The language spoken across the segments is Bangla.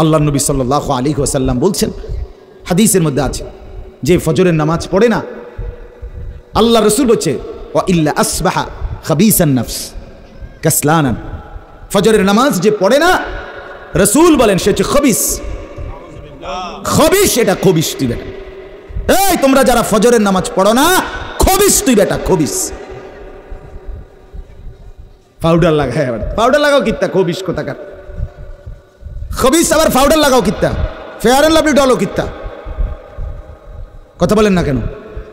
আল্লাহ নবী সাল্লাল্লাহু আলাইহি ওয়াসাল্লাম বলছেন, হাদিসের মধ্যে আছে, যে ফজরের নামাজ পড়ে না, আল্লাহ রসুল বলছে ওয়া ইল্লা আসবাহা খাবিসান নফস কাসলানান, ফজরের নামাজ যে পড়ে না, রসুল বলেন সে হচ্ছে খবিস। খবিস, এটা খবিস তুই বেটা। এই তোমরা যারা ফজরের নামাজ পড়ো না, খবিস তুই বেটা, খবিস। পাউডার লাগায়, আবার পাউডার লাগাও কিত্তা, খবিস কোথাকার খবিস, আবার পাউডার লাগাও কিত্তা, ফেয়ার এন্ড লাভলি ডলও কিত্তা, কথা বলেন না কেন?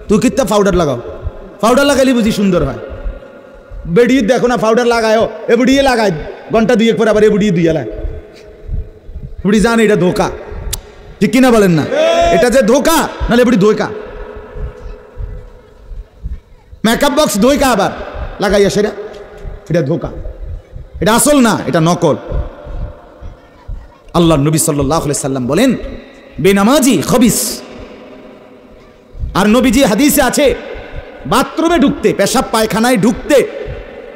তুই কিত্তা পাউডার লাগাও, পাউডার লাগাইলে বুঝি সুন্দর হয়। বেড়িয়ে দেখো না পাউডার লাগায়ও, এ বুড়িয়ে লাগায় ঘন্টা দুয়েক পরে আবার এ বুড়িয়ে দুইয়া লাগায়। বুড়ি জানে এটা ধোকা, ঠিক কিনা বলেন না? এটা যে ধোকা, নাহলে বুড়ি ধোকা। মেকআপ বক্স ধোকা আবার লাগাইয়া সেটা, এটা ধোকা, এটা আসল না, এটা নকল। আল্লাহ নবী সাল্লাল্লাহু আলাইহি সাল্লাম বলেন বেনামাজি খবিস। আর নবীজি হাদিসে আছে, বাথরুমে ঢুকতে, পেশাব পায়খানায় ঢুকতে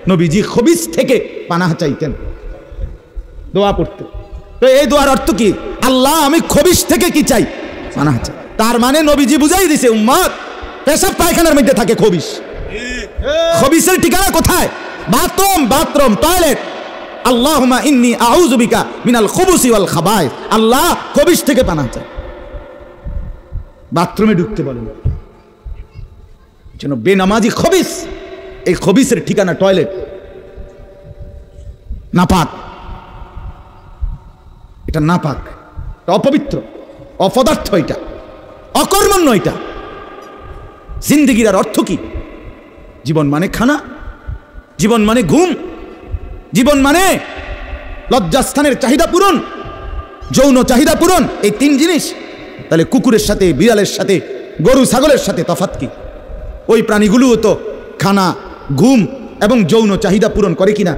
নবীজি খবিস থেকে পানাহ চাইতেন, দোয়া পড়তেন। তো এই দোয়ার অর্থ কি? আল্লাহ আমি খবিস থেকে কি চাই? পানাহ চাই। তার মানে নবীজি বুঝাই দিছে উম্মত, পেশাব পায়খানার মধ্যে থাকে খবিস। খবিসের ঠিকানা কোথায়? Bathroom, bathroom, toilet. আল্লাহুম্মা ইন্নী আউযু বিকা মিনাল খুবুসি ওয়াল খাবায়েস। আল্লাহ খবিস থেকে পানাহ চাই। বাথরুমে ঢুকতে বলেন, যেন বেনামাজি খবিস। এই খবিসের ঠিকানা টয়লেট, নাপাক, এটা নাপাক, অপবিত্র, অপদার্থ, এটা অকর্মণ্য। এটা জিন্দেগির আর অর্থ কি? জীবন মানে খানা, জীবন মানে ঘুম, জীবন মানে লজ্জাস্থানের চাহিদা পূরণ, যৌন চাহিদা পূরণ, এই তিন জিনিস। তাহলে কুকুরের সাথে, বিড়ালের সাথে, গরু ছাগলের সাথে তফাৎ কি? ওই প্রাণীগুলোও তো খানা, ঘুম এবং যৌন চাহিদা পূরণ করে কিনা?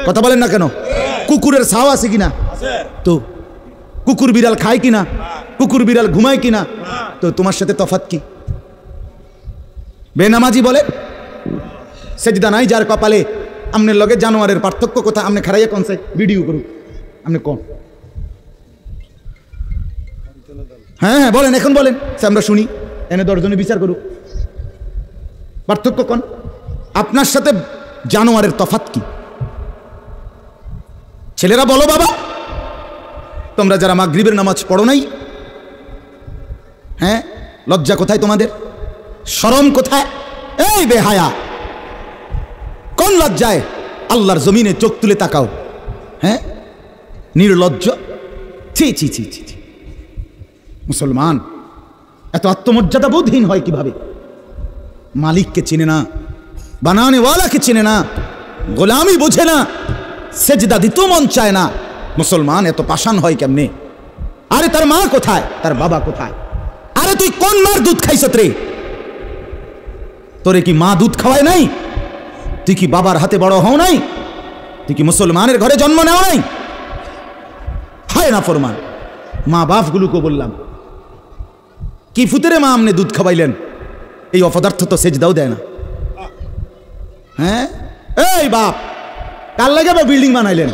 কথা বলেন না কেন? কুকুরের ছাও আছে কিনা? তো কুকুর বিড়াল খায় কিনা? কুকুর বিড়াল ঘুমায় কিনা? তো তোমার সাথে তফাৎ কি? বেনামাজি বলে সেজদা নাই যার কপালে, আমনের লগে জানোয়ারের পার্থক্য কোথা? আমনে খারাইয়া কোন সে ভিডিও করুক, আমনে কোন? হ্যাঁ হ্যাঁ বলেন, এখন বলেন, আমরা শুনি, এনে 10 জনে বিচার করুক, পার্থক্য কোন? আপনার সাথে জানোয়ারের তফাৎ কি? ছেলেরা বলো বাবা, তোমরা যারা মাগরিবের নামাজ পড়ো নাই, হ্যাঁ, লজ্জা কোথায় তোমাদের? শরম কোথায়? এই বেহায়া, কোন লজ্জায় আল্লাহর জমিনে চোখ তুলে তাকাও? হ্যাঁ, নির্লজ্জ, ছি ছি ছি ছি। মুসলমান এত আত্মমর্যাদা বোধহীন হয় কিভাবে? মালিককে চিনে না, বানানেওয়ালাকে চিনে না, গোলামি বোঝে না, সেজদা দিতেও মন চায় না। মুসলমান এত পাষাণ হয় কেমনে? আরে তার মা কোথায়? তার বাবা কোথায়? আরে তুই কোন মার দুধ খাইছ রে? তোরে কি মা দুধ খাওয়ায় নাই? তুই কি বাবার হাতে বড় হও নাই? তুই কি মুসলমানের ঘরে জন্ম নেও নাই? হায় না ফরমান। মা বাপগুলোকে বললাম, কি ফুতেরে মা আমনে দুধ খাওয়াইলেন? এই অপদার্থ তো সেজদাও দেয় না। হ্যাঁ, এই বাপ, কার লাগে বিল্ডিং বানাইলেন?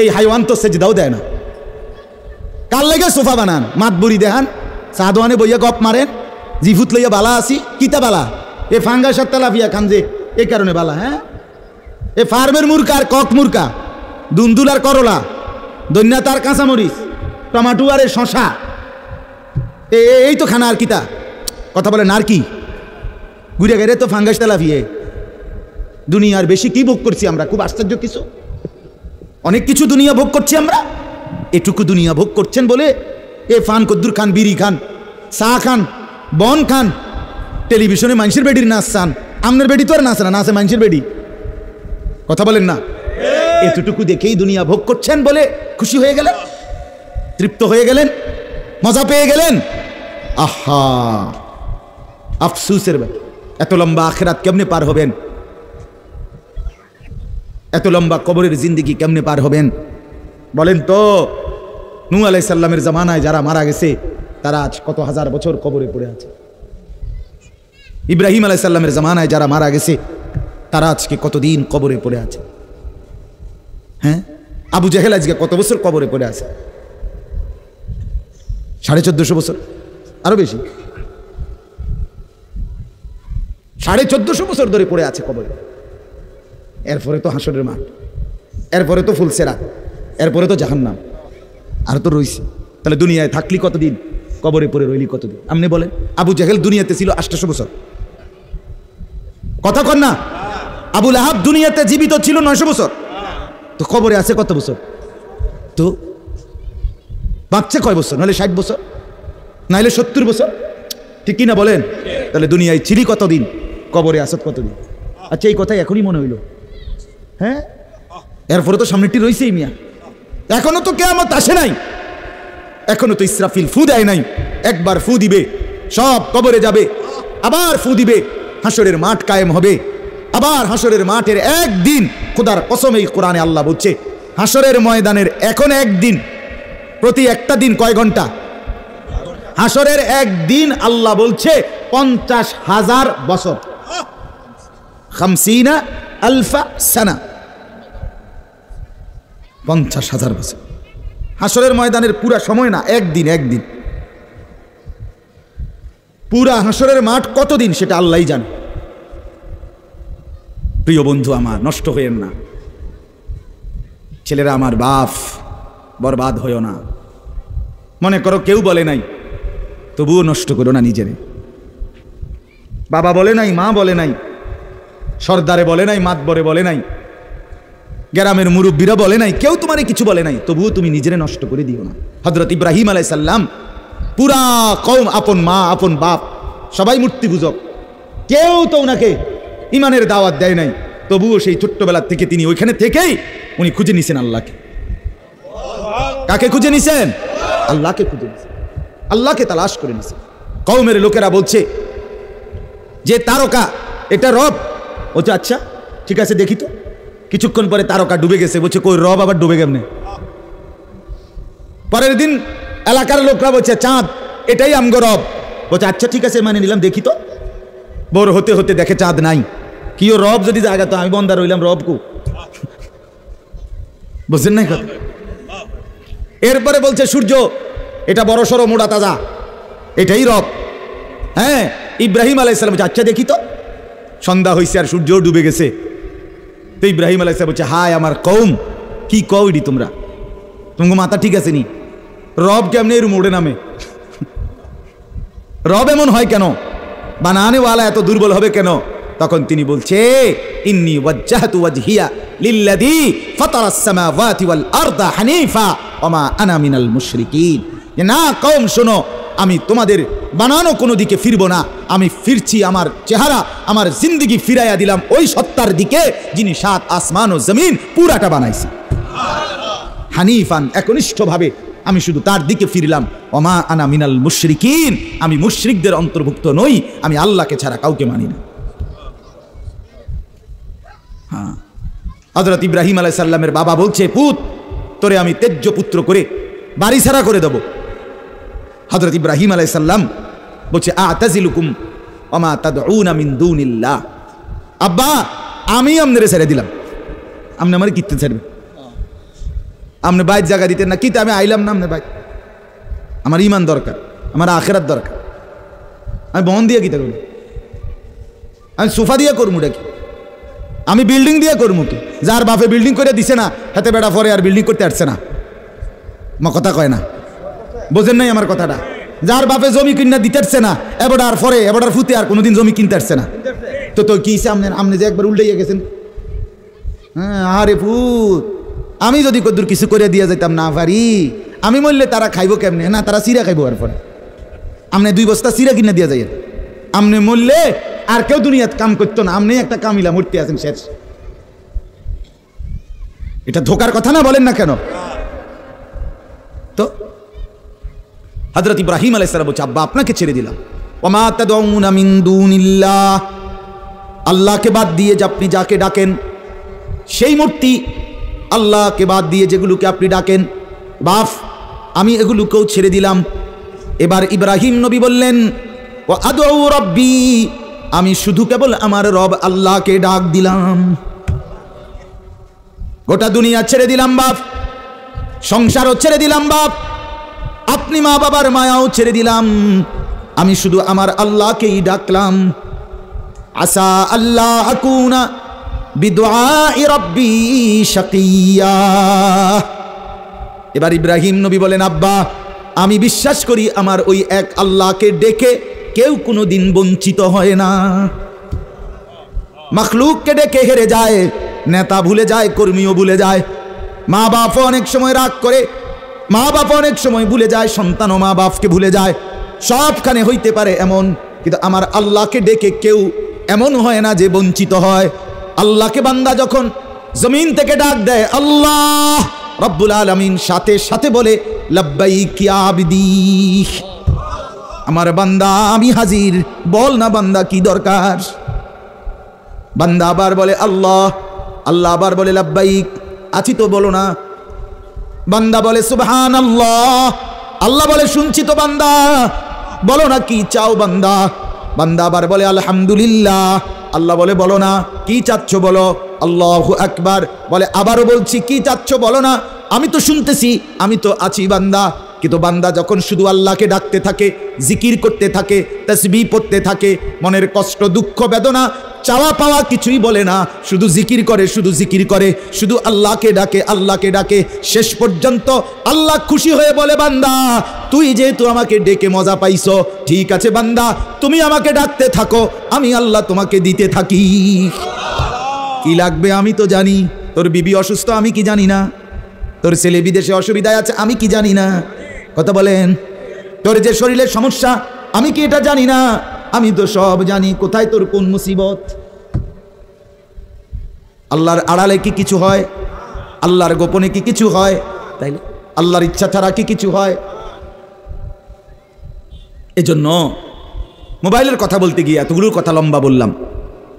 এই হাইওয়ান তো সেজদাও দেয় না। কার লাগে সোফা বানান? মাতবুরি দেখান, সাদওয়ানে বইয়া গপ মারেন, জিফুত লইয়া বালা আসি, কিতা বালা? এ ফাঙ্গাস আর তেলাপিয়া খান যে, এই কারণে বালা। হ্যাঁ, এ ফার্মের মুরকা আর কক মুরকা, দুন্দুল আর করলা, দৈন্যাত আর কাঁচামরিচ, টমাটো আর শশা, এই তো খানা। আর কিতা কথা বলেন? আর কি ঘুরে গেলে তো ফাঙ্গাস তেলাপিয়ে। দুনিয়ার বেশি কি ভোগ করছি আমরা? খুব আশ্চর্য কিছু, অনেক কিছু দুনিয়া ভোগ করছি আমরা। এটুকু দুনিয়া ভোগ করছেন বলে এ ফান কদ্দুর খান, বিড়ি খান, চা খান, বন খান, টেলিভিশনে মানুষের বেডির নাচ চান। আমনের বেডি তো আর নাচে না, নাচে মানুষের বেডি। কথা বলেন না? এতটুকু দেখেই দুনিয়া ভোগ করছেন বলে খুশি হয়ে গেলেন, তৃপ্ত হয়ে গেলেন, মজা পেয়ে গেলেন। আহা, আফসুসের ব্যাপার। এত লম্বা আখিরাত কেমনে পার হবেন? এত লম্বা কবরের জিন্দেগি কেমনে পার হবেন বলেন তো? নূহ আলাইহিস সালামের জামানায় যারা মারা গেছে তারা আজ কত হাজার বছর কবরে পড়ে আছে। ইব্রাহিম আলাইহিস সালামের জামানায় যারা মারা গেছে তারা আজকে কতদিন কবরে পড়ে আছে। হ্যাঁ, আবু জেহেল আজকে কত বছর কবরে পড়ে আছে। 1450 বছর, আরো বেশি, 1450 বছর ধরে পড়ে আছে কবরে। এরপরে তো হাসরের মাঠ, এরপরে তো ফুলসেরাত, এরপরে তো জাহান্নাম, আর তো রইছে। তাহলে দুনিয়ায় থাকলি কতদিন, কবরে পড়ে রইলি কতদিন? আপনি বলেন। আবু জাহেল দুনিয়াতে ছিল 800 বছর, কথা কন না? আবু লাহাব দুনিয়াতে জীবিত ছিল 900 বছর, তো কবরে আছে কত বছর? তো বাঁচছে কয় বছর? নাহলে 60 বছর, নাহলে 70 বছর, ঠিক কিনা বলেন? তাহলে দুনিয়ায় ছিলি কতদিন, কবরে আসত কতদিন? আচ্ছা, এই কথাই এখনই মনে হইল? হ্যাঁ, এরপরে তো সামনেটি রয়েছেই মিয়া, এখনো তো কিয়ামত আসে নাই, এখনো তো ইসরাফিল ফু দেয় নাই। একবার ফু দিবে, সব কবরে যাবে, আবার ফু দিবে, হাসরের মাঠ কায়েম হবে। আবার হাসরের মাঠের একদিন, খোদার কসম এই কোরআনে আল্লাহ বলছে, হাসরের ময়দানের এখন একদিন, প্রতি একটা দিন কয় ঘন্টা? হাসরের একদিন আল্লাহ বলছে 50,000 বছর, 50 আলফা সানা, 50,000 বছর। হাসরের ময়দানের পুরা সময় না, একদিন, একদিন। পুরা হাসরের মাঠ কতদিন সেটা আল্লাহই জানে। প্রিয় বন্ধু আমার, নষ্ট হইয়েন না। ছেলেরা আমার, বাপ বরবাদ হইও না। মনে করো কেউ বলে নাই, তবুও নষ্ট করো না নিজেরে। বাবা বলে নাই, মা বলে নাই, সর্দারে বলে নাই, মাতবরে বলে নাই, গ্রামের মুরব্বীরা বলে নাই, কেউ তোমারে কিছু বলে নাই, তবুও তুমি নিজেরে নষ্ট করে দিও না। হযরত ইব্রাহিম আলাইহিস সালাম, পুরা কওম, আপন মা, আপন বাপ, সবাই মূর্তি পূজক, কেউ তো ওনাকে ইমানের দাওয়াত দেয় নাই, তবুও সেই ছোট্টবেলা থেকে তিনি ওইখানে থেকেই উনি খুঁজে নিছেন আল্লাহকে। কাকে খুঁজে নিছেন? আল্লাহকে খুঁজে নিছেন, আল্লাহকে তালাশ করে নিছেন। কওমের লোকেরা বলছে যে তারকা এটা রব। বলছে আচ্ছা ঠিক আছে, দেখি তো। কিছুক্ষণ পরে তারকা ডুবে গেছে। বলছে কই, রব আবার ডুবে কেমনে? পরের দিন এলাকার লোকরা বলছে চাঁদ, এটাই আমগো রব। বলছে আচ্ছা ঠিক আছে, মানে নিলাম, দেখি তো। বড় হতে হতে দেখে চাঁদ নাই। কি ও রব যদি জায়গা, তো আমি বন্দা রইলাম, রব কো? বুঝছেন না কথা? এরপরে বলছে সূর্য, এটা বড় সড়ো মোটা তাজা, এটাই রব। হ্যাঁ, ইব্রাহিম আলাইহিস সালাম বলছে আচ্ছা দেখি তো। সন্ধ্যা হয়েছে আর সূর্য ডুবে গেছে। তো ইব্রাহিম আলাইহিস সালাম বলছে হায় আমার কওম, কি কও ইডি তোমরা? তোমার মাথা ঠিক আছে নি? রব কেমনে এর মোড়ে নামে? রব এমন হয় কেন? বানানেওয়ালা এত দুর্বল হবে কেন? তখন তিনি বলছে ইন্নী ওয়াজ্জাহতু ওয়াজহিয়া লিল্লাযী ফাতারাস সামাওয়াতি ওয়াল আরদা হানিফা ওয়া মা আনা মিনাল মুশরিকিন। না কওম শোনো, আমি তোমাদের বানানো কোনো দিকে ফিরবো না, আমি ফিরছি আমার চেহারা, আমার জিন্দেগি ফিরাইয়া দিলাম ওই সত্তার দিকে যিনি 7 আসমান ও জমিন পুরাটা বানাইছে। হানিফান, একনিষ্ঠভাবে আমি শুধু তার দিকে ফিরলাম। ওমা আনা মিনাল মুশরিকিন, আমি মুশরিকদের অন্তর্ভুক্ত নই, আমি আল্লাহকে ছাড়া কাউকে মানি না। হ্যাঁ, হযরত ইব্রাহিম আলাইহিস সালামের বাবা বলছে পুত, তোরে আমি তেজ্য পুত্র করে বাড়ি ছাড়া করে দেব। হযরত ইব্রাহিম আলাইহিস সালাম বলছে আতাজিলুকুম ওয়া মা তাদউনা মিন দুনিল্লাহ। আব্বা, আমি আপনারে ছেড়ে দিলাম, আপনি আমারে কিতে ছাড়বেন? আপনি বাইত জায়গা দিতেন না, কিতে আমি আইলাম না আপনার বাইত। আমার ইমান দরকার, আমার আখিরাত দরকার। আমি বন দিয়ে কিতে করব? আমি সোফা দিয়ে করবো কি? আমি বিল্ডিং দিয়ে করবো কি? যার বাপে বিল্ডিং করে দিছে না, হাতে বেড়া পরে আর বিল্ডিং করতে পারছে না। মা কথা কয় না, বোঝেন নাই আমার কথাটা? যার বাপে জমি কিনা দিতে পারছে না, এবারে পরে এবারে ফুতে আর কোনোদিন জমি কিনতে পারছে না, তো তো কি আপনি যে একবার উল্টাইয়া গেছেন। হ্যাঁ, আরে ফুত, আমি যদি কদ্দুর কিছু করে দিয়ে যাইতাম না পারি, আমি মরলে তারা খাইবো কেমনে? না, তারা চিরা খাইবো। আর পরে আপনি 2 বস্তা চিরা কিনা দিয়ে যাই, আপনি মরলে আর কেউ দুনিয়াত কাম করতো না, আপনি একটা কামিলা মূর্তি আছেন শেষ। এটা ধোকার কথা না, বলেন না কেন? তো হযরত ইব্রাহিম আলাইহিস সালাম বলছে আব্বা আপনাকে ছেড়ে দিলাম। ওয়া মা তাদউনা মিন দুনিল্লাহ, আল্লাহকে বাদ দিয়ে যে আপনি যাকে ডাকেন, সেই মূর্তি, আল্লাহকে বাদ দিয়ে যেগুলোকে আপনি ডাকেন, বাপ আমি এগুলোকেও ছেড়ে দিলাম। এবার ইব্রাহিম নবী বললেন ও আদউ রাব্বি, আমি শুধু কেবল আমার রব আল্লাহকে ডাক দিলাম। গোটা দুনিয়া ছেড়ে দিলাম বাপ, সংসারও ছেড়ে দিলাম বাপ, আপনি মা বাবার মায়াও ছেড়ে দিলাম, আমি শুধু আমার আল্লাহকেই ডাকলাম। আসা আল্লাহ আকুনা বিদুআই রাব্বি শাকিয়া। এবার ইব্রাহিম নবী বলেন, আব্বা আমি বিশ্বাস করি আমার ওই এক আল্লাহকে ডেকে কেউ কোনোদিন বঞ্চিত হয় না। মখলুককে ডেকে হেরে যায়, নেতা ভুলে যায়, কর্মীও ভুলে যায়, মা বাপ অনেক সময় রাগ করে, মা বাপ অনেক সময় ভুলে যায়, সন্তানও মা বাপকে ভুলে যায়, সবখানে হইতে পারে এমন, কিন্তু আমার আল্লাহকে ডেকে কেউ এমন হয় না যে বঞ্চিত হয়। আল্লাহকে বান্দা যখন জমিন থেকে ডাক দেয় আল্লাহ রব্বুল আলামিন সাথে সাথে বলে লাব্বাইক ইয়া আবদি, আমার বান্দা আমি হাজির, বল না বান্দা কি দরকার। বান্দা আবার বলে আল্লাহ, আল্লাহ আবার বলে লাব্বাইক, আছি তো বলো না। বান্দা বলে সুবহানাল্লাহ, আল্লাহ বলে শুনছি তো বান্দা, বলো না কি চাও বান্দা। বান্দা আবার বলে আলহামদুলিল্লাহ, আল্লাহ বলে বলো না কি চাচ্ছ বলো। আল্লাহু আকবার বলে আবারও বলছি কি চাচ্ছ বলো না, আমি তো শুনতেছি, আমি তো আছি বান্দা। কিন্তু বান্দা যখন শুধু আল্লাহকে ডাকতে থাকে, জিকির করতে থাকে, তাসবিহ পড়তে থাকে, মনের কষ্ট দুঃখ বেদনা চাওয়া পাওয়া কিছুই বলে না, শুধু জিকির করে, শুধু জিকির করে, শুধু আল্লাহকে ডাকে, আল্লাহকে ডাকে, শেষ পর্যন্ত আল্লাহ খুশি হয়ে বলে বান্দা তুই যেহেতু আমাকে ডেকে মজা পাইছো, ঠিক আছে বান্দা তুমি আমাকে ডাকতে থাকো, আমি আল্লাহ তোমাকে দিতে থাকি। কি লাগবে আমি তো জানি, তোর বিবি অসুস্থ আমি কি জানি না, তোর ছেলে বিদেশে অসুবিধায় আছে আমি কি জানি না, কথা বলেন, তোর যে শরীরের সমস্যা আমি কি এটা জানি না, আমি তো সব জানি, কোথায় তোর কোন মুসিবত। আল্লাহর আড়ালে কি কিছু হয়, আল্লাহর গোপনে কি কিছু হয়, তাইলে আল্লাহর ইচ্ছা ছাড়া কি কিছু হয়। এজন্য মোবাইলের কথা বলতে গিয়ে এতগুলোর কথা লম্বা বললাম।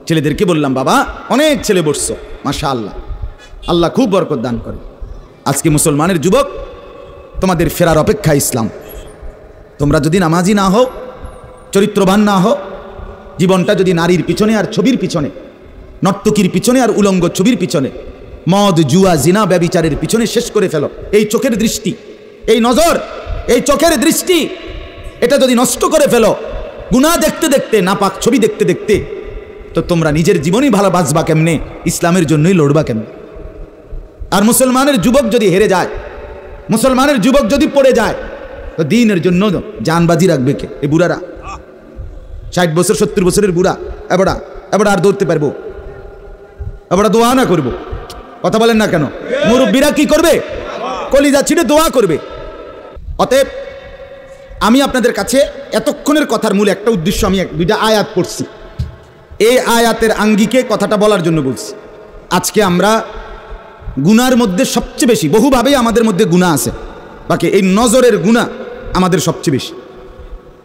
ছেলেদেরকে বললাম বাবা অনেক ছেলে বসছো, মাশাআল্লাহ, আল্লাহ খুব বরকত দান করে। আজকে মুসলমানের যুবক তোমাদের ফেরার অপেক্ষা ইসলাম। তোমরা যদি নামাজি না হও, চরিত্রবান না হও, জীবনটা যদি নারীর পিছনে আর ছবির পিছনে, নর্তকীর পিছনে আর উলঙ্গ ছবির পিছনে, মদ জুয়া জিনা ব্যভিচারের পিছনে শেষ করে ফেলো, এই চোখের দৃষ্টি, এই নজর, এই চোখের দৃষ্টি, এটা যদি নষ্ট করে ফেলো গুনাহ দেখতে দেখতে, নাপাক ছবি দেখতে দেখতে, তো তোমরা নিজের জীবনই ভালো বাঁচবা কেমনে, ইসলামের জন্যই লড়বা কেমনে। আর মুসলমানের যুবক যদি হেরে যায়, মুসলমানের যুবক যদি পড়ে যায়, তো দিনের জন্য জানবাজি রাখবে কে? এই বুড়ারা 60 বছর 70 বছরের বুড়া, এবারা এবারা আর দৌড়তে পারবো, এবারা দোয়া না করবো, কথা বলেন না কেন? মুরব্বীরা কি করবে? কলিজা ছিঁড়ে দোয়া করবে। অতএব আমি আপনাদের কাছে এতক্ষণের কথার মূল একটা উদ্দেশ্য, আমি দুইটা আয়াত পড়ছি, এই আয়াতের আঙ্গিকে কথাটা বলার জন্য বলছি। আজকে আমরা গুনার মধ্যে সবচেয়ে বেশি, বহুভাবেই আমাদের মধ্যে গুনাহ আছে, বাকি এই নজরের গুনাহ আমাদের সবচেয়ে বেশি।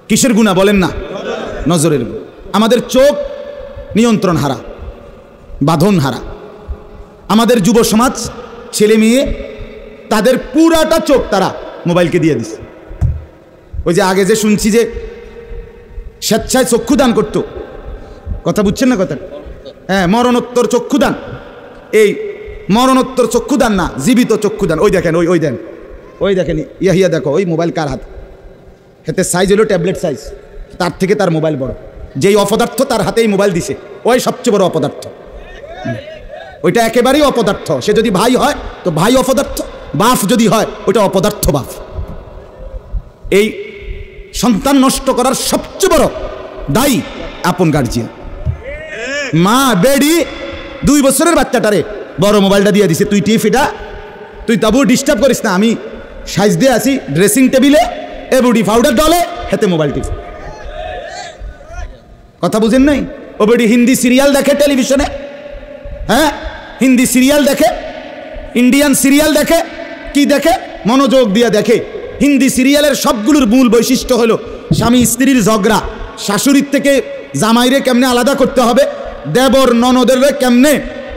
কিসের গুনাহ বলেন না? নজরের গুনাহ। আমাদের চোখ নিয়ন্ত্রণ হারা, বাঁধন হারা। আমাদের যুব সমাজ, ছেলে মেয়ে, তাদের পুরাটা চোখ তারা মোবাইলকে দিয়ে দিচ্ছে। ওই যে আগে যে শুনছি যে স্বেচ্ছায় চক্ষুদান করতো, কথা বুঝছেন না কথা? হ্যাঁ, মরণোত্তর চক্ষুদান। এই মরণোত্তর চক্ষুদান না, জীবিত চক্ষুদান। ওই দেখেন, ওই দেন, ওই দেখেন, ইয়া দেখো ওই মোবাইল কার হাত, হাতে সাইজ হলো ট্যাবলেট সাইজ, তার থেকে তার মোবাইল বড়। যেই অপদার্থ তার হাতেই মোবাইল দিছে, ওই সবচেয়ে বড় অপদার্থ। ওইটা একেবারেই অপদার্থ। সে যদি ভাই হয় তো ভাই অপদার্থ, বাপ যদি হয় ওইটা অপদার্থ বাপ। এই সন্তান নষ্ট করার সবচেয়ে বড় দায়ী আপন গার্জিয়ান। মা বেডি 2 বছরের বাচ্চাটারে বড় মোবাইলটা দিয়ে দিছে, তুই টিপ এটা, তুই তাবু ডিস্টার্ব করিস না, আমি সাইজ দিয়ে আসি ড্রেসিং টেবিলে, এ বুডি পাউডার ডলে, হাতে মোবাইল টিপ। কথা বুঝেন নাই? ও বেডি হিন্দি সিরিয়াল দেখে টেলিভিশনে, হ্যাঁ হিন্দি সিরিয়াল দেখে, ইন্ডিয়ান সিরিয়াল দেখে, কি দেখে? মনোযোগ দিয়ে দেখে। হিন্দি সিরিয়ালের সবগুলোর মূল বৈশিষ্ট্য হলো স্বামী স্ত্রীর ঝগড়া, শাশুড়ির থেকে জামাইরে কেমনে আলাদা করতে হবে, দেবর ননদের কেমনে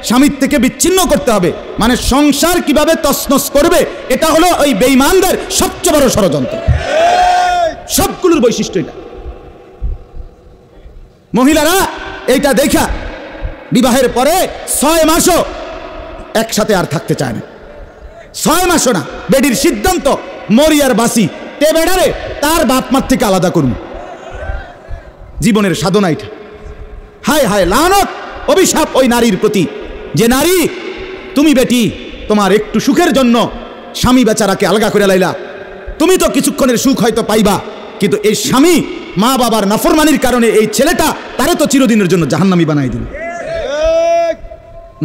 স্বামীর থেকে বিচ্ছিন্ন করতে হবে, মানে সংসার কিভাবে তছনছ করবে, এটা হলো ওই বেঈমানদের সবচেয়ে বড় ষড়যন্ত্র। সবগুলোর বৈশিষ্ট্য এটা। মহিলারা এইটা দেখা বিবাহের পরে 6 মাসও একসাথে আর থাকতে চায় না। 6 মাসও না। বেডির সিদ্ধান্ত মরি আর বাসি, তে বেড়ারে তার বাপ মার থেকে আলাদা করুন। জীবনের সাধনা এটা। হায় হায় লানত, অভিশাপ ওই নারীর প্রতি যে নারী তুমি বেটি তোমার একটু সুখের জন্য স্বামী বেচারাকে আলগা করে লাইলা। তুমি তো কিছুক্ষণের সুখ হয়তো পাইবা, কিন্তু এই স্বামী মা বাবার নাফরমানির কারণে এই ছেলেটা তারে তো চিরদিনের জন্য জাহান্নামী বানাই দিল।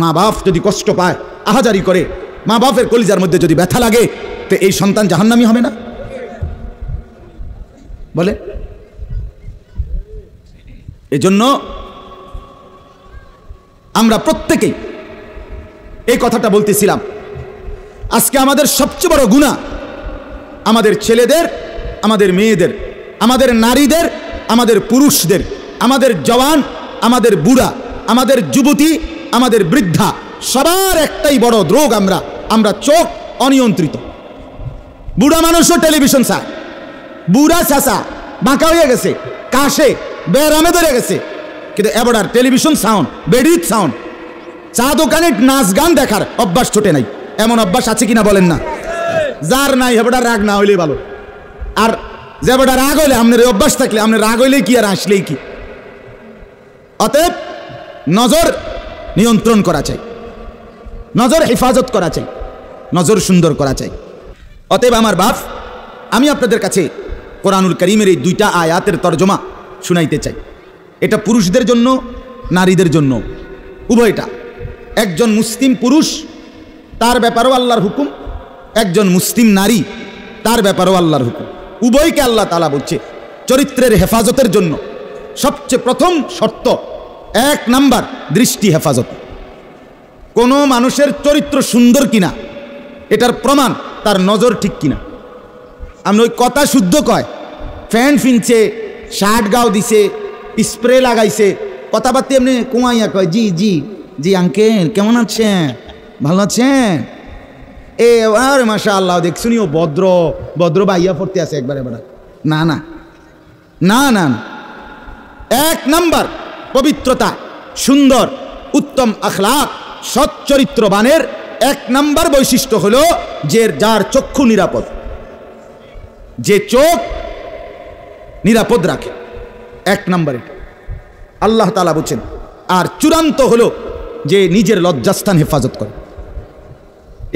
মা বাপ যদি কষ্ট পায়, আহাজারি করে, মা বাপের কলিজার মধ্যে যদি ব্যথা লাগে, তো এই সন্তান জাহান্নামী হবে না? বলে এজন্য আমরা প্রত্যেকেই এই কথাটা বলতেছিলাম। আজকে আমাদের সবচেয়ে বড় গুনাহ আমাদের ছেলেদের, আমাদের মেয়েদের, আমাদের নারীদের, আমাদের পুরুষদের, আমাদের জওয়ান, আমাদের বুড়া, আমাদের যুবতী, আমাদের বৃদ্ধা, সবার একটাই বড় রোগ। আমরা চোখ অনিয়ন্ত্রিত। বুড়া মানুষও টেলিভিশন চায়, বুড়া চাচা বাঁকা হয়ে গেছে, কাশে বেরামে ধরে গেছে, কিন্তু এবার টেলিভিশন সাউন্ড, বেডিত সাউন্ড, চা দোকানে নাচ গান দেখার অভ্যাস ছোটে নাই। এমন অভ্যাস আছে কিনা বলেন না? যার নাই হেবটা রাগ না হইলেই ভালো। আর যে বেটা রাগ হইলে, আপনার অভ্যাস থাকলে, আপনার রাগ হইলেই কি আর আসলেই কি। অতএব নজর নিয়ন্ত্রণ করা চাই, নজর হেফাজত করা চাই, নজর সুন্দর করা চাই। অতএব আমার বাপ, আমি আপনাদের কাছে কোরআনুল কারীমের এই দুইটা আয়াতের তরজমা শুনাইতে চাই। এটা পুরুষদের জন্য, নারীদের জন্য, উভয়টা। একজন মুসলিম পুরুষ, তার ব্যাপারেও আল্লাহর হুকুম, একজন মুসলিম নারী, তার ব্যাপারেও আল্লাহর হুকুম। উভয়কে আল্লাহ তাআলা বলছে চরিত্রের হেফাজতের জন্য সবচেয়ে প্রথম শর্ত, 1 নাম্বার দৃষ্টি হেফাজত। কোনো মানুষের চরিত্র সুন্দর কিনা এটার প্রমাণ তার নজর ঠিক কিনা। আমি ওই কথা শুদ্ধ কয়, ফ্যান ফিনছে, শার্ট গাও দিছে, স্প্রে লাগাইছে, কথাবার্তা এমনি কুমাইয়া কয় জি জি জি আঙ্কেল কেমন আছেন, ভালো আছেন, এ আর মাশাআল্লাহ দেখছুনি ও ভদ্র ভদ্র বাইয়া পড়তে আছে একবারে বেড়া। না না না না, 1 নাম্বার পবিত্রতা, সুন্দর, উত্তম আখলাক, সৎ চরিত্রবানের 1 নাম্বার বৈশিষ্ট্য হলো যে যার চক্ষু নিরাপদ, যে চোখ নিরাপদ রাখে। 1 নাম্বার এটা আল্লাহ তাআলা বলছেন। আর চূড়ান্ত হলো যে নিজের লজ্জাস্থান হেফাজত করে।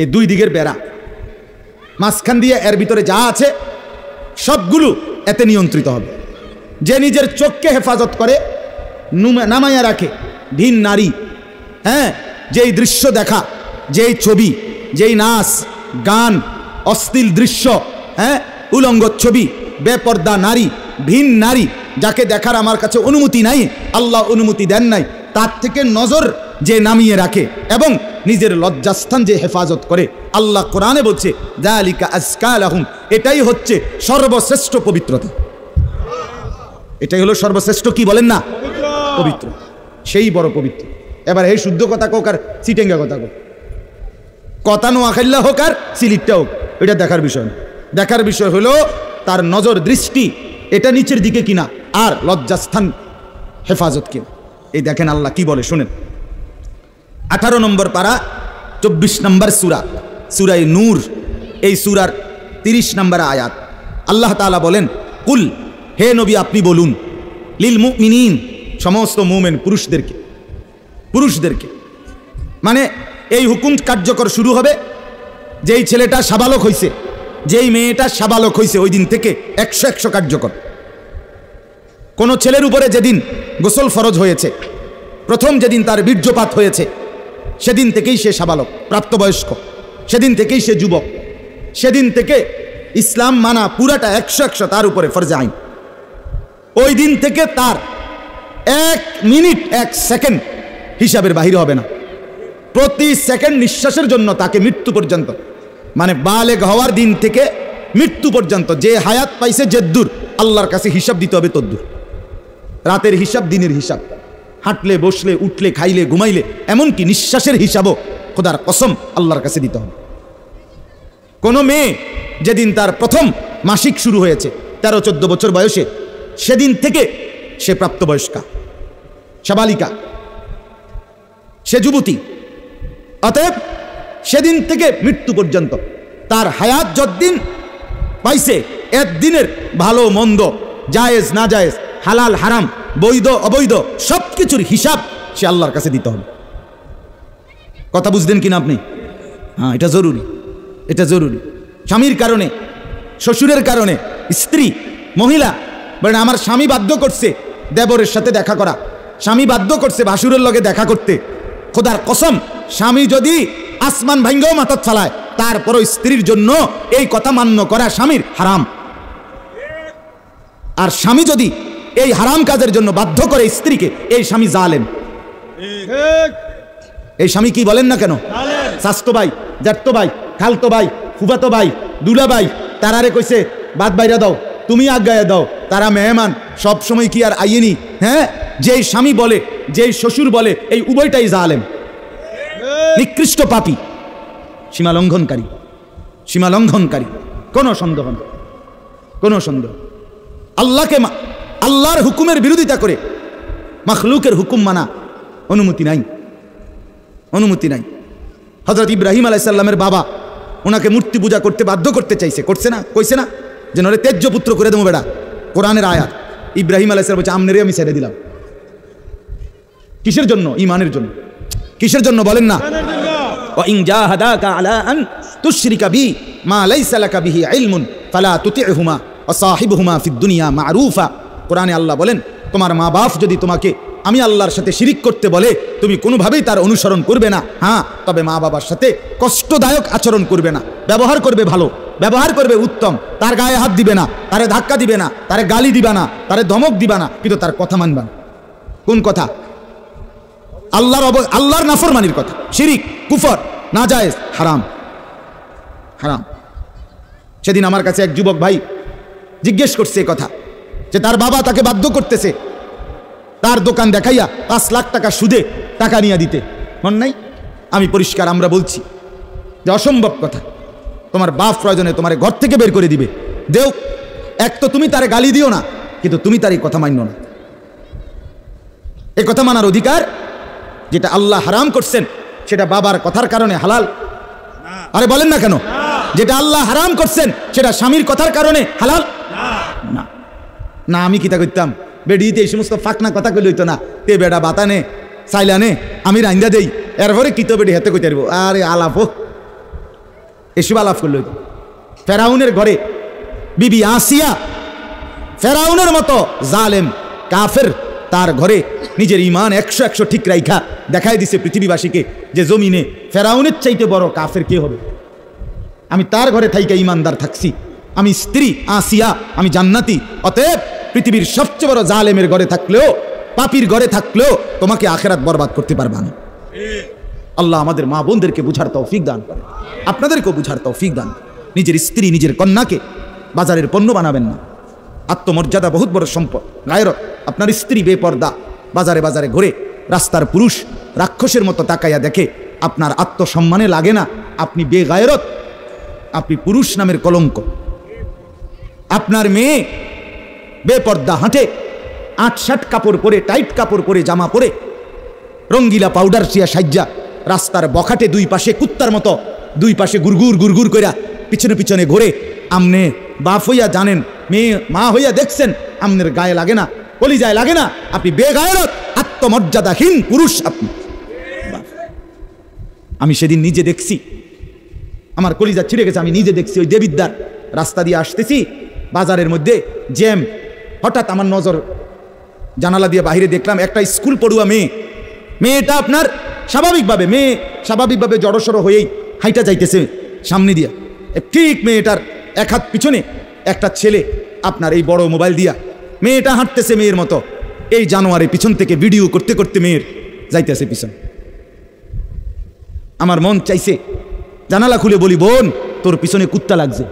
এই 2 দিকের বেড়া, মাঝখান দিয়ে এর ভিতরে যা আছে সবগুলো এতে নিয়ন্ত্রিত হবে। যে নিজের চোখকে হেফাজত করে, নামাইয়া রাখে, ভিন নারী, হ্যাঁ, যেই দৃশ্য দেখা, যেই ছবি, যেই নাচ গান, অশ্লীল দৃশ্য, হ্যাঁ, উলঙ্গ ছবি, বেপর্দা নারী, ভিন নারী, যাকে দেখার আমার কাছে অনুমতি নাই, আল্লাহ অনুমতি দেন নাই, তার থেকে নজর যে নামিয়ে রাখে এবং নিজের লজ্জাস্থান যে হেফাজত করে, আল্লাহ কোরআনে বলছে যালিকা আজকা লাহুম, এটাই হচ্ছে সর্বশ্রেষ্ঠ পবিত্রতা। এটাই হলো সর্বশ্রেষ্ঠ, কি বলেন না, পবিত্র, সেই বড় পবিত্র। এবার এই শুদ্ধ কথা কোক আর চিটেঙ্গা কথা কোক, কথা নোয়াখাইল্লা হোক আর সিলিটটা হোক, এটা দেখার বিষয় না। দেখার বিষয় হলো তার নজর দৃষ্টি এটা নিচের দিকে কিনা, আর লজ্জাস্থান হেফাজত কিনা। এই দেখেন আল্লাহ কি বলে শুনেন। 18 নম্বর পারা 24 নম্বর সূরা, সূরা নূর, এই সূরার 30 নম্বর আয়াত। আল্লাহ তাআলা বলেন, কুল, হে নবী আপনি বলুন, লিল মুমিনিন, সমস্ত মুমিন পুরুষদেরকে, পুরুষদেরকে মানে এই হুকুম কার্যকর শুরু হবে যেই ছেলেটা সাবালক হইছে, যেই মেয়েটা সাবালক হইছে, ওই দিন থেকে 100 কার্যকর। কোন ছেলের উপরে যেদিন গোসল ফরজ হয়েছে, প্রথম যেদিন তার বীর্যপাত হয়েছে, সেদিন থেকেই সে সাবালক, প্রাপ্তবয়স্ক, সেদিন থেকেই সে যুবক, সেদিন থেকে ইসলাম মানা পুরাটা 100 তার উপরে ফরজে আইন। ওই দিন থেকে তার 1 মিনিট 1 সেকেন্ড হিসাবের বাহির হবে না। প্রতি সেকেন্ড নিঃশ্বাসের জন্য তাকে মৃত্যু পর্যন্ত, মানে বালেগ হওয়ার দিন থেকে মৃত্যু পর্যন্ত যে হায়াত পাইছে, যেদূর আল্লাহর কাছে হিসাব দিতে হবে তদ্দূর। রাতের হিসাব, দিনের হিসাব, হাঁটলে বসলে উঠলে খাইলে ঘুমাইলে, এমনকি নিঃশ্বাসের হিসাবও খোদার কসম আল্লাহর কাছে দিতে হবে। কোনো মেয়ে যেদিন তার প্রথম মাসিক শুরু হয়েছে 13-14 বছর বয়সে, সেদিন থেকে সে প্রাপ্তবয়স্কা, সাবালিকা, সে যুবতী। অতএব সেদিন থেকে মৃত্যু পর্যন্ত তার হায়াত যতদিন পাইছে একদিনের ভালো মন্দ, জায়েজ না জায়েজ, হালাল হারাম, বৈধ অবৈধ সব কিছুর হিসাব সে আল্লাহর কাছে দিতে হবে। কথা বুঝলেন কিনা আপনি? হ্যাঁ, এটা জরুরি, এটা জরুরি। স্বামীর কারণে, শ্বশুরের কারণে স্ত্রী মহিলা বলেন আমার স্বামী বাধ্য করছে দেবরের সাথে দেখা করা, স্বামী বাধ্য করছে ভাসুরের লগে দেখা করতে, খোদার কসম স্বামী যদি আসমান ভাঙ্গেও মাথা চালায় তারপরও স্ত্রীর জন্য এই কথা মান্য করা স্বামীর হারাম। আর স্বামী যদি এই হারাম কাজের জন্য বাধ্য করে স্ত্রীকে, এই স্বামী জালেম। এই স্বামী কি বলেন না কেন? শাস্তো ভাই, জ্যাঠতো ভাই, খালতো ভাই, ফুফাতো ভাই, দুলা ভাই, তারারে কইছে বাদ বাইরা দাও, তুমি আজ্ঞায় দাও, তারা মেহমান সব সময় কি আর আইয়েনি? হ্যাঁ, যেই স্বামী বলে, যেই শ্বশুর বলে, এই উভয়টাই জালেম, নিকৃষ্ট পাপী, সীমা লঙ্ঘনকারী, সীমা লঙ্ঘনকারী। কোনো সন্দেহ নেই, কোনো সন্দেহ। আল্লাহকে, আল্লাহর হুকুমের বিরোধিতা করে মাখলুকের হুকুম মানা অনুমতি নাই, অনুমতি নাই। হযরত ইব্রাহিম আলাইহিস সালামের বাবা ওনাকে মূর্তি পূজা করতে বাধ্য করতে চাইছে, করছে না? কইছে না যে নরে তেজ্য পুত্র করে দেবো বেড়া? কোরআনের আয়াত। ইব্রাহিম আলাইহিস সালাম বলছে আমনেরে আমি ছেড়ে দিলাম। কিসের জন্য? ঈমানের জন্য। কিসের জন্য বলেন না? ওয়া ইন জাহাদাকা আলা আন তুশরিকা বি মা লাইসা লাকা বিহি ইলমুন ফালা তুতি'হুমা ওয়া সাহিবহুমা ফিদ দুনিয়া মা'রুফা। কোরআনে আল্লাহ বলেন তোমার মা বাপ যদি তোমাকে আমি আল্লাহর সাথে শিরিক করতে বলে তুমি কোনোভাবেই তার অনুসরণ করবে না। হ্যাঁ, তবে মা বাবার সাথে কষ্টদায়ক আচরণ করবে না, ব্যবহার করবে ভালো, ব্যবহার করবে উত্তম, তার গায়ে হাত দিবে না, তারে ধাক্কা দিবে না, তারে গালি দিবে না, তারে ধমক দিবে না, কিন্তু তার কথা মানবে না। কোন কথা? আল্লাহর নাফরমানির কথা, শিরিক, কুফর, নাজায়েজ, হারাম, হারাম। সেদিন আমার কাছে এক যুবক ভাই জিজ্ঞেস করছে কথা যে তার বাবা তাকে বাধ্য করতেছে তার দোকান দেখাইয়া 5 লাখ টাকা সুদে টাকা নিয়ে দিতে। মন নাই? আমি পরিষ্কার আমরা বলছি যে অসম্ভব কথা। তোমার বাপ প্রয়োজনে তোমার ঘর থেকে বের করে দিবে, দেও। এক তো তুমি তারে গালি দিও না, কিন্তু তুমি তার এই কথা মান্য না। এই কথা মানার অধিকার, যেটা আল্লাহ হারাম করছেন সেটা বাবার কথার কারণে হালাল? আরে বলেন না কেন? যেটা আল্লাহ হারাম করছেন সেটা স্বামীর কথার কারণে হালাল না? না, আমি কিতা করতাম বেডিতে এই সমস্ত ফাঁকনা কথা কইলে হইতো না। তে বেড়া বাতানে চাইলানে আমি রাইন্দা দেই, এরপরে কিতো বেডি হাতে কইতে পারবো। আরে আলাপ এসব আলাপ করলে হইতো। ফেরাউনের ঘরে বিবি আসিয়া ফেরাউনের মতো জালেম কাফের, তার ঘরে নিজের ইমান 100 ঠিক রাইখা দেখাই দিছে পৃথিবীবাসীকে যে জমিনে ফেরাউনের চাইতে বড় কাফের কে হবে। আমি তার ঘরে থাইকা ইমানদার থাকছি, আমি স্ত্রী আসিয়া, আমি জান্নাতি। অতএব পৃথিবীর সবচেয়ে বড় জালেমের ঘরে থাকলেও, পাপীর ঘরে থাকলেও তোমাকে আখেরাত বরবাদ করতে পারবা না। আল্লাহ আমাদের মা বোনদেরকে বুঝার তৌফিক দান করে, আপনাদেরকেও বুঝার তৌফিক দান। নিজের স্ত্রী, নিজের কন্যাকে বাজারের পণ্য বানাবেন না। আত্মমর্যাদা বহুত বড় সম্পদ, গায়রত। আপনার স্ত্রী বেপর্দা বাজারে বাজারে ঘুরে, রাস্তার পুরুষ রাক্ষসের মতো তাকাইয়া দেখে, আপনার আত্মসম্মানে লাগে না, আপনি বেগায়রত, আপনি পুরুষ নামের কলঙ্ক। আপনার মেয়ে বেপর্দা হাঁটে, 8-7 কাপড় পরে, টাইট কাপড় পরে, জামা পরে, রঙ্গিলা পাউডার সিয়া সাজ্জা রাস্তার বখাটে দুই পাশে কুত্তার মতো দুই পাশে গুরগুর গুরগুর কইরা পিছনে পিছনে ঘুরে। আমনে বাপ হইয়া জানেন, মেয়ে মা হইয়া দেখছেন, আমনের গায়ে লাগে না, কলিজায় লাগে না, আপনি বেগায়রত, আত্মমর্যাদাহীন পুরুষ আপনি। আমি সেদিন নিজে দেখছি, আমার কলিজা ছিঁড়ে গেছে। আমি নিজে দেখছি, ওই দেবিদ্দার রাস্তা দিয়ে আসতেছি, বাজারের মধ্যে জ্যাম। হঠাৎ আমার নজর জানালা দিয়ে বাইরে দেখলাম একটা স্কুল পড়ুয়া মেয়ে। মেয়েটা আপনার স্বাভাবিকভাবে জড়সড় হয়েই হাইটা যাইতেছে সামনে দিয়া। ঠিক মেয়েটার এক হাত পিছনে একটা ছেলে আপনার এই বড় মোবাইল দিয়া, মেয়েটা হাঁটতেছে মেয়ের মতো, এই জানোয়ারে পিছন থেকে ভিডিও করতে করতে মেয়ের যাইতেছে পিছন। আমার মন চাইছে জানালা খুলে বলি, বোন তোর পিছনে কুত্তা লাগছে,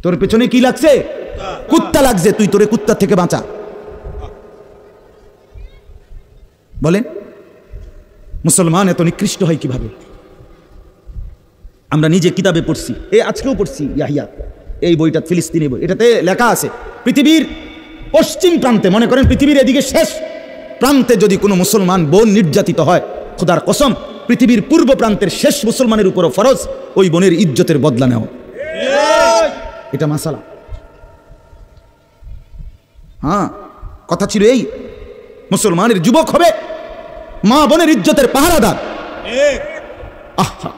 তোর পেছনে কি লাগছে? কুত্তা লাগছে, তুই তোরে কুত্তা থেকে বাঁচা। বলেন মুসলমান এত নিকৃষ্ট হয় কিভাবে? আমরা নিজে কিতাবে পড়ছি, এই আজকেও পড়ছি ইয়াহিয়া, এই বইটা ফিলিস্তিনি বই, এটাতে লেখা আছে পৃথিবীর পশ্চিম প্রান্তে, মনে করেন পৃথিবীর এদিকে শেষ প্রান্তে যদি কোনো মুসলমান বোন নির্যাতিত হয়, খোদার কসম পৃথিবীর পূর্ব প্রান্তের শেষ মুসলমানের উপরও ফরজ ওই বোনের ইজ্জতের বদলা নেও। এটা মাসালা। হ্যাঁ, কথা ছিল এই, মুসলমানের যুবক হবে মা বোনের ইজ্জতের পাহারাদার। আহা,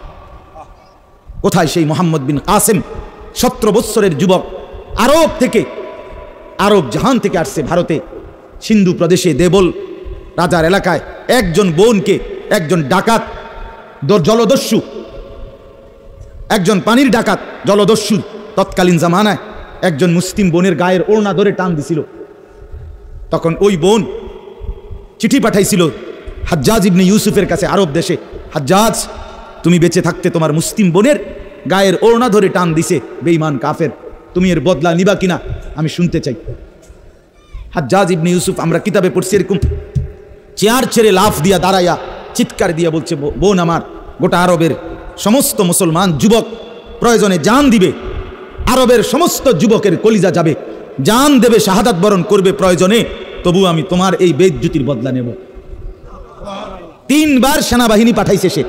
কোথায় সেই মোহাম্মদ বিন কাসেম, 17 বৎসরের যুবক, আরব থেকে, আরব জাহান থেকে আসছে ভারতে, সিন্ধু প্রদেশে দেবল রাজার এলাকায় একজন বোনকে একজন ডাকাত, জলদস্যু, একজন পানির ডাকাত জলদস্যু তৎকালীন জামানায় একজন মুসলিম বোনের গায়ের ওড়না ধরে টান দিছিল। তখন ওই বোন চিঠি পাঠাইছিল হাজ্জাজ ইবনে ইউসুফের কাছে আরব দেশে, হাজ্জাজ তুমি বেঁচে থাকতে তোমার মুসলিম বোনের গায়ের ওড়না ধরে টান দিছে বেঈমান কাফের, তুমি এর বদলা নিবা কিনা আমি শুনতে চাই। হাজ্জাজ ইবনে ইউসুফ, আমরা কিতাবে পড়ছি, এরকম চেয়ার ছেড়ে লাফ দিয়া দাঁড়াইয়া চিৎকার দিয়া বলছে, বোন আমার, গোটা আরবের সমস্ত মুসলমান যুবক প্রয়োজনে জান দিবে, আরবের সমস্ত যুবকের কলিজা যাবে, জান দেবে, শাহাদাত বরণ করবে প্রয়োজনে, তবু আমি তোমার এই বেইজ্জতির বদলা নেব। 3 বার সেনাবাহিনী পাঠাইছে সে,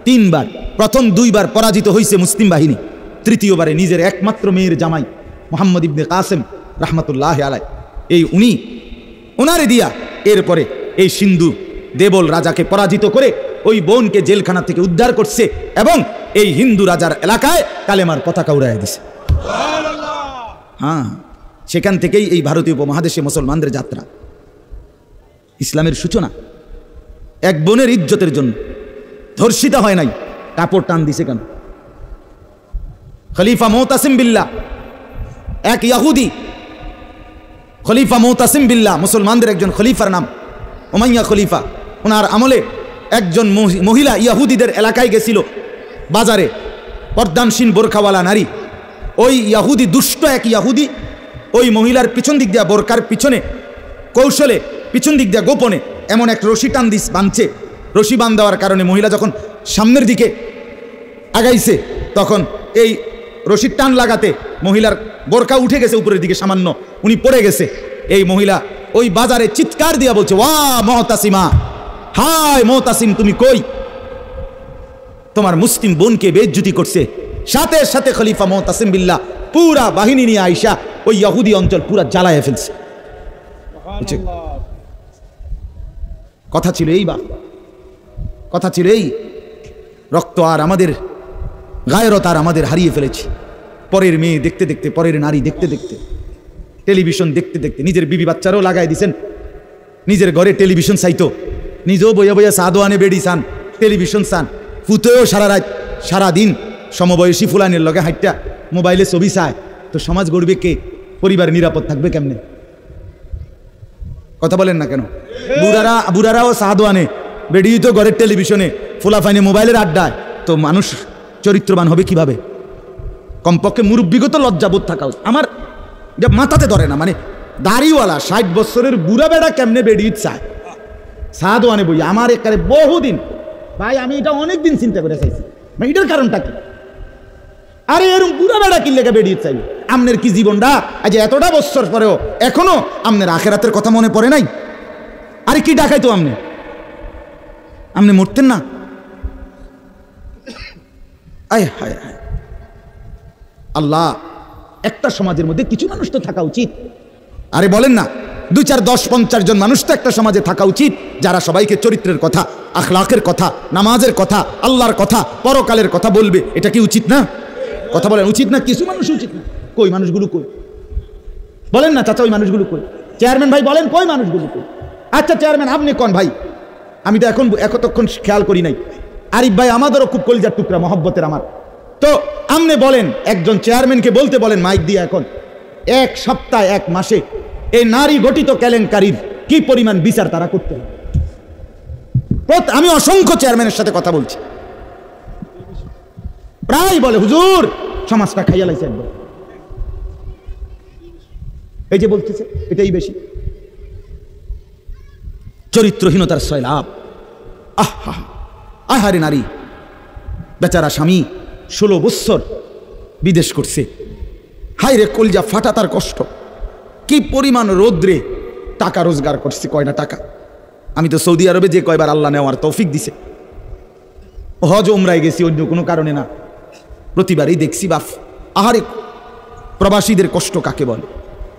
3 বার। প্রথম 2 বার পরাজিত হয়েছে মুসলিম বাহিনী, তৃতীয়বারে নিজের একমাত্র মেয়ের জামাই মোহাম্মদ ইবনে কাসেম রহমতুল্লাহ আলাই, এই উনি ওনারে দিয়া এরপরে এই সিন্ধু দেবল রাজাকে পরাজিত করে ওই বোনকে জেলখানা থেকে উদ্ধার করছে এবং এই হিন্দু রাজার এলাকায় কালেমার পতাকা উড়াইয়া দিছে। হ্যাঁ, সেখান থেকেই এই ভারতীয় উপমহাদেশে মুসলমানদের যাত্রা, ইসলামের সূচনা। এক বোনের ইজ্জতের জন্য ধর্ষিতা হয় নাই, কাপড় টান দিছে কেন? খলিফা মুতাসিম বিল্লাহ, এক ইহুদি খলিফা মুতাসিম বিল্লাহ, মুসলমানদের একজন খলিফার নাম উমাইয়া খলিফা। ওনার আমলে একজন মহিলা ইহুদিদের এলাকায় গেছিল, বাজারে, পর্দানসীন বোরখাওয়ালা নারী। ওই ইহুদি, দুষ্ট এক ইহুদি, ওই মহিলার পিছন দিক দিয়া, বোরকার পিছনে কৌশলে পিছন দিক দিয়া গোপনে এমন এক রশি টান দিস বাঁধছে। রশি বাঁধ দেওয়ার কারণে মহিলা যখন সামনের দিকে আগাইছে, তখন এই রশির টান লাগাতে মহিলার বোরকা উঠে গেছে উপরের দিকে সামান্য, উনি পড়ে গেছে। এই মহিলা ওই বাজারে চিৎকার দিয়া বলছে, ওয়া মুতাসিমা, হায় মুতাসিম তুমি কই? তোমার মুসলিম বোনকে বেইজ্জতি করছে। সাথে সাথে খলিফা মুতাসিম বিল্লাহ পুরা বাহিনী নিয়ে আইসা ওই ইহুদি অঞ্চল পুরা জ্বালায় ফেলছে। কথা ছিল এই, বা কথা ছিল এই, রক্ত আর আমাদের গায়রত আর আমাদের হারিয়ে ফেলেছি। পরের মেয়ে দেখতে দেখতে, পরের নারী দেখতে দেখতে, টেলিভিশন দেখতে দেখতে, নিজের বিবি বাচ্চারও লাগাই দিছেন, নিজের ঘরে টেলিভিশন চাইতো, নিজেও বইয়া বইয়া সাদোয়ানে বেড়ি চান, টেলিভিশন চান, ফুতেও সারা রাত সারাদিন সমবয়সী ফুলানের লগে হাইটটা মোবাইলে ছবি চায়। তো সমাজ গড়বে কে? পরিবার নিরাপদ থাকবে কেমনে? কথা বলেন না কেন? বুড়ারাও সাদোয়ানে, বেড়ি তো ঘরের টেলিভিশনে, ফুলাফাইনে মোবাইলের আড্ডায়, তো মানুষ চরিত্রবান হবে কিভাবে? কমপক্ষে মুরব্বিগত লজ্জাবোধ থাকা উচিত। আমার মাথাতে ধরে না, মানে দাড়িওয়ালা 60 বছরের বুড়া বেড়া কেমনে বেড়ি চায় সাদোয়ানে বই? আমার একারে বহুদিন ভাই, আমি এটা অনেকদিন চিন্তা করে চাইছি, এটার কারণটা কি? আরে এরকম বুড়া বেড়া কি লেগে বেরিয়ে চাই? আমনের কি জীবনটা আজ এতটা বছর পরেও এখনো আমনের আখেরাতের কথা মনে পড়ে নাই? আরে কি ডাকাই তো আমনে মরতেন না? আয় হায় হায়, আল্লাহ, একটা সমাজের মধ্যে কিছু মানুষ তো থাকা উচিত। আরে বলেন না, 2, 4, 10, 50 জন মানুষ তো একটা সমাজে থাকা উচিত, যারা সবাইকে চরিত্রের কথা, আখলাকের কথা, নামাজের কথা, আল্লাহর কথা, পরকালের কথা বলবে। এটা কি উচিত না? কথা বলেন, উচিত না? কিছু মানুষ উচিত না। কই মানুষগুলো কই? বলেন না চাচা, ওই মানুষগুলো কই? চেয়ারম্যান ভাই বলেন, কই মানুষগুলো কই? আচ্ছা চেয়ারম্যান আপনি কোন ভাই? আমি তো এতক্ষণ খেয়াল করি নাই। আরিফ ভাই আমাদেরও খুব কলিজার টুকরা, মহব্বতের আমার। তো আপনি বলেন, একজন চেয়ারম্যানকে বলতে বলেন মাইক দিয়ে, এখন 1 সপ্তাহ 1 মাসে এই নারী গঠিত কেলেঙ্কারির কি পরিমাণ বিচার তারা করতে হবে? আমি অসংখ্য চেয়ারম্যানের সাথে কথা বলছি, প্রায় বলে হুজুর সমাজটা খাইয়া লাইছে একবার। এই যে বলতেছে এটাই বেশি। চরিত্রহীনতার সয়লাভ। আহা, আহারে নারী বেচারা স্বামী 16 বছর বিদেশ করছে, হায় রে কলজা ফাটা তার কষ্ট। কি পরিমাণ রৌদ্রে টাকা রোজগার করছে, কয়টা টাকা। আমি তো সৌদি আরবে যে কয়বার আল্লাহ নেওয়ার তৌফিক দিছে, হজ উমরায় গেছি, অন্য কোনো কারণে না, প্রতিবারই দেখছি বাফ, আহারে প্রবাসীদের কষ্ট কাকে বলে,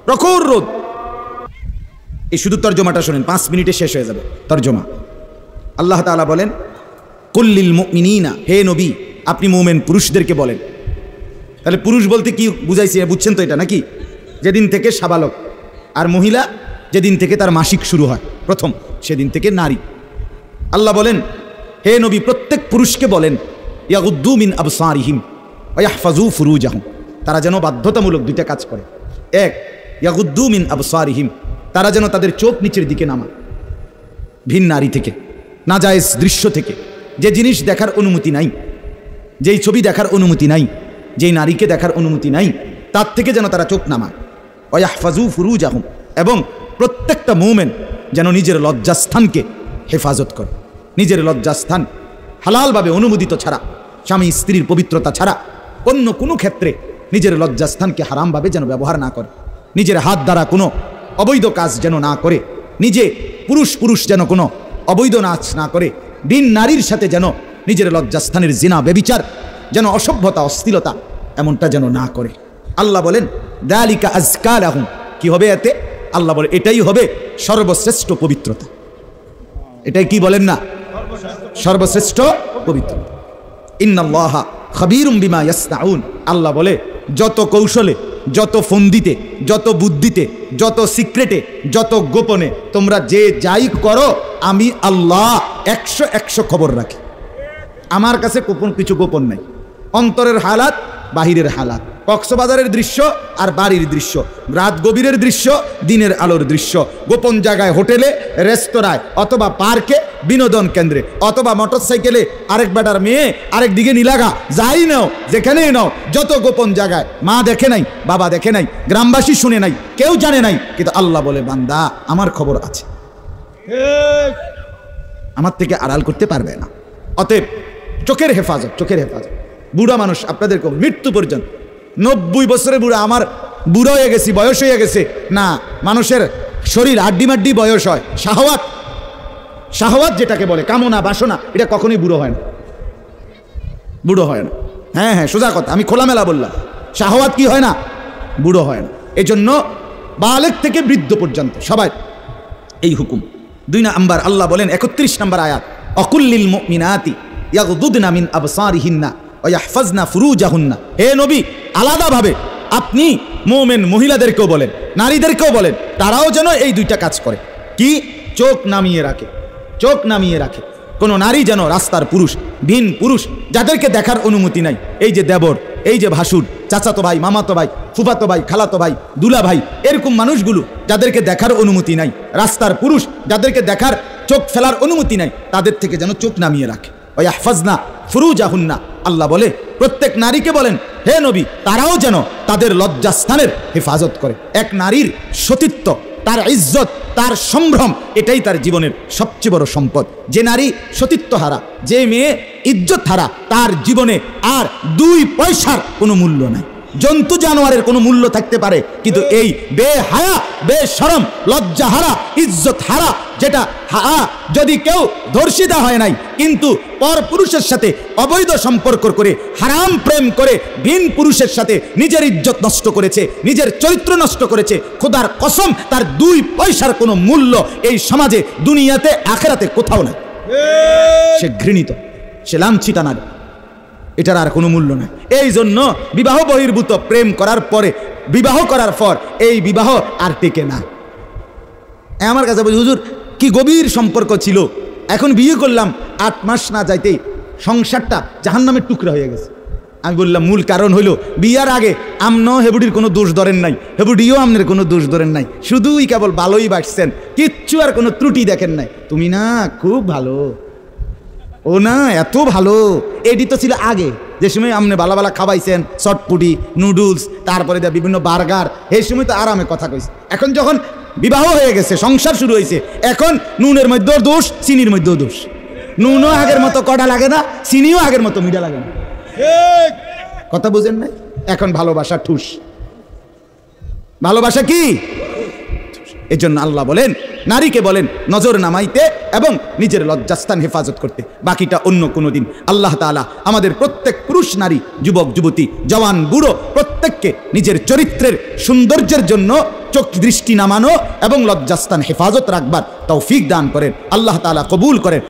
প্রখর রোদ। এই শুধু তর্জমাটা শোনেন, 5 মিনিটে শেষ হয়ে যাবে তর্জমা। আল্লাহ তাআলা বলেন, কুল্লিল মুমিনিনা, হে নবী আপনি মুমিন পুরুষদেরকে বলেন। তাহলে পুরুষ বলতে কি বুঝাইছি বুঝছেন তো এটা নাকি? যেদিন থেকে সাবালক, আর মহিলা যেদিন থেকে তার মাসিক শুরু হয় প্রথম, সেদিন থেকে নারী। আল্লাহ বলেন, হে নবী প্রত্যেক পুরুষকে বলেন, ইয়াগুদ্দু মিন আবসারিহিম ওয়া ইয়াহফাজু ফুরুজাহুম, তারা যেন বাধ্যতামূলক 2টা কাজ করে। 1, ইয়াগুদ্দু মিন আবসারিহিম, তারা যেন তাদের চোখ নিচের দিকে নামায় ভিন নারী থেকে, নাজায়েজ দৃশ্য থেকে, যে জিনিস দেখার অনুমতি নাই, যেই ছবি দেখার অনুমতি নাই, যেই নারীকে দেখার অনুমতি নাই, তার থেকে যেন তারা চোখ নামায়। ওয়া ইয়াহফাজু ফুরুজাহুম, এবং প্রত্যেকটা মুমিন যেন নিজের লজ্জাস্থানকে হেফাজত করে। নিজের লজ্জাস্থান হালালভাবে অনুমোদিত ছাড়া, স্বামী স্ত্রীর পবিত্রতা ছাড়া অন্য কোনো ক্ষেত্রে নিজের লজ্জাস্থানকে হারামভাবে যেন ব্যবহার না করে, নিজের হাত দ্বারা কোনো অবৈধ কাজ যেন না করে, নিজে পুরুষ যেন কোনো অবৈধ নাচ না করে, ভিন নারীর সাথে যেন নিজের লজ্জাস্থানের জিনা ব্যভিচার, যেন অসভ্যতা অশ্লীলতা এমনটা যেন না করে। আল্লাহ বলেন, যালিকা আযকা লাহুম, কি হবে এতে? আল্লাহ বলে এটাই হবে সর্বশ্রেষ্ঠ পবিত্রতা। এটাই কি বলেন না? সর্বশ্রেষ্ঠ পবিত্রতা। ইন্নাল্লাহা খাবীরুম বিমা ইয়াসনাউন, আল্লাহ বলে যত কৌশলে, যত ফন্দিতে, যত বুদ্ধিতে, যত সিক্রেটে, যত গোপনে তোমরা যে যাই করো, আমি আল্লাহ 100 খবর রাখি। আমার কাছে কিছু গোপন নাই। অন্তরের হালাত, বাহিরের হালাত, কক্সবাজারের দৃশ্য আর বাড়ির দৃশ্য, রাত গভীরের দৃশ্য, দিনের আলোর দৃশ্য, গোপন জায়গায়, হোটেলে, রেস্তোরাঁয়, অথবা পার্কে, বিনোদন কেন্দ্রে, অথবা মোটরসাইকেলে আরেক বেটার মেয়ে, আরেক দিকে নিলাগা, যাই নাও, যেখানেই নাও, যত গোপন জায়গায়, মা দেখে নাই, বাবা দেখে নাই, গ্রামবাসী শুনে নাই, কেউ জানে নাই, কিন্তু আল্লাহ বলে বান্দা আমার খবর আছে, আমার থেকে আড়াল করতে পারবে না। অতএব চোখের হেফাজত, চোখের হেফাজত। বুড়া মানুষ আপনাদেরকে মৃত্যু পর্যন্ত, 90 বছরের বুড়া, আমার বুড়ো হয়ে গেছি, বয়স হয়ে গেছে না, মানুষের শরীর আড্ডি বয়স হয়। শাহওয়াত, শাহওয়াত যেটাকে বলে, কামনা বাসনা, এটা কখনোই বুড়ো হয় না, বুড়ো হয় না। হ্যাঁ হ্যাঁ, সোজা কথা, আমি খোলামেলা বললাম, শাহওয়াত কি হয় না? বুড়ো হয় না। এই জন্য বালেগ থেকে বৃদ্ধ পর্যন্ত সবাই এই হুকুম। 2 নাম্বার আল্লাহ বলেন, 31 নম্বর আয়াত, অকুল্লিল মুমিনাতি ইয়াগুদুদনা মিন আবসারিহিন্না ওয়া ইয়াহফাজনা ফুরুজাহুন্না, হে নবী আলাদাভাবে আপনি মুমিন মহিলাদেরকেও বলেন, নারীদেরকেও বলেন, তারাও যেন এই 2টা কাজ করে। কি? চোখ নামিয়ে রাখে, চোখ নামিয়ে রাখে। কোনো নারী যেন রাস্তার পুরুষ, ভিন পুরুষ যাদেরকে দেখার অনুমতি নাই, এই যে দেবর, এই যে ভাসুর, চাচাতো ভাই, মামাতো ভাই, ফুফাতো ভাই, খালাতো ভাই, দুলা ভাই, এরকম মানুষগুলো যাদেরকে দেখার অনুমতি নাই, রাস্তার পুরুষ যাদেরকে দেখার, চোখ ফেলার অনুমতি নাই, তাদের থেকে যেন চোখ নামিয়ে রাখে। ওয়া ইয়াহফাজনা ফুরুজাহুন্না, আল্লাহ বলে প্রত্যেক নারীকে বলেন, হে নবী তারাও যেন তাদের লজ্জাস্থানের হেফাজত করে। এক নারীর সতীত্ব, তার ইজ্জত, তার সম্ভ্রম, এটাই তার জীবনের সবচেয়ে বড় সম্পদ। যে নারী সতীত্ব হারা, যে মেয়ে ইজ্জত হারা, তার জীবনে আর 2 পয়সার কোনো মূল্য নাই। জন্তু জানোয়ারের কোনো মূল্য থাকতে পারে, কিন্তু এই বেহায়া, বেশরম, লজ্জা হারা, ইজ্জত হারা, যেটা যদি কেউ ধর্ষিতা হয় নাই, কিন্তু পর পুরুষের সাথে অবৈধ সম্পর্ক করে, হারাম প্রেম করে, ভিন পুরুষের সাথে নিজের ইজ্জত নষ্ট করেছে, নিজের চরিত্র নষ্ট করেছে, খোদার কসম তার 2 পয়সার কোনো মূল্য এই সমাজে, দুনিয়াতে, আখেরাতে কোথাও নাই। সে ঘৃণিত, সে লাঞ্ছিতা নারী, এটার আর কোনো মূল্য নাই। এই জন্য বিবাহ বহির্ভূত প্রেম করার পরে, বিবাহ করার পর এই বিবাহ আর টেকে না। আমার কাছে বলি, হুজুর কি গভীর সম্পর্ক ছিল, এখন বিয়ে করলাম, 8 মাস না যাইতেই সংসারটা জাহান্নামের টুকরা হয়ে গেছে। আমি বললাম মূল কারণ হইল, বিয়ার আগে আমনও হেবুডির কোনো দোষ ধরেন নাই, হেবুডিও আমনের কোনো দোষ ধরেন নাই, শুধুই কেবল ভালোই বাসছেন, কিচ্ছু আর কোনো ত্রুটি দেখেন নাই। তুমি না খুব ভালো, ও না এত ভালো, এটি তো ছিল আগে, যে সময় আপনি ভালো ভালো খাওয়াইছেন, চটপুটি, নুডলস, তারপরে বিভিন্ন বার্গার, এই সময় তো আরামে কথা কইছে। এখন যখন বিবাহ হয়ে গেছে, সংসার শুরু হয়েছে, এখন নুনের মধ্যেও দোষ, চিনির মধ্যেও দোষ। নুনও আগের মতো কড়া লাগে না, চিনিও আগের মতো মিঠা লাগে না। কথা বুঝেন নাই? এখন ভালোবাসা ঠুস। ভালোবাসা কি? এজন্য আল্লাহ বলেন নারীকে বলেন নজর নামাইতে এবং নিজের লজ্জাস্থান হেফাজত করতে, বাকিটা অন্য কোনো দিন। আল্লাহ তাআলা আমাদের প্রত্যেক পুরুষ নারী যুবক যুবতী জওয়ান বুড়ো প্রত্যেককে নিজের চরিত্রের সৌন্দর্যের জন্য চোখ দৃষ্টি নামানো এবং লজ্জাস্থান হেফাজত রাখবার তৌফিক দান করেন। আল্লাহ তাআলা কবুল করেন।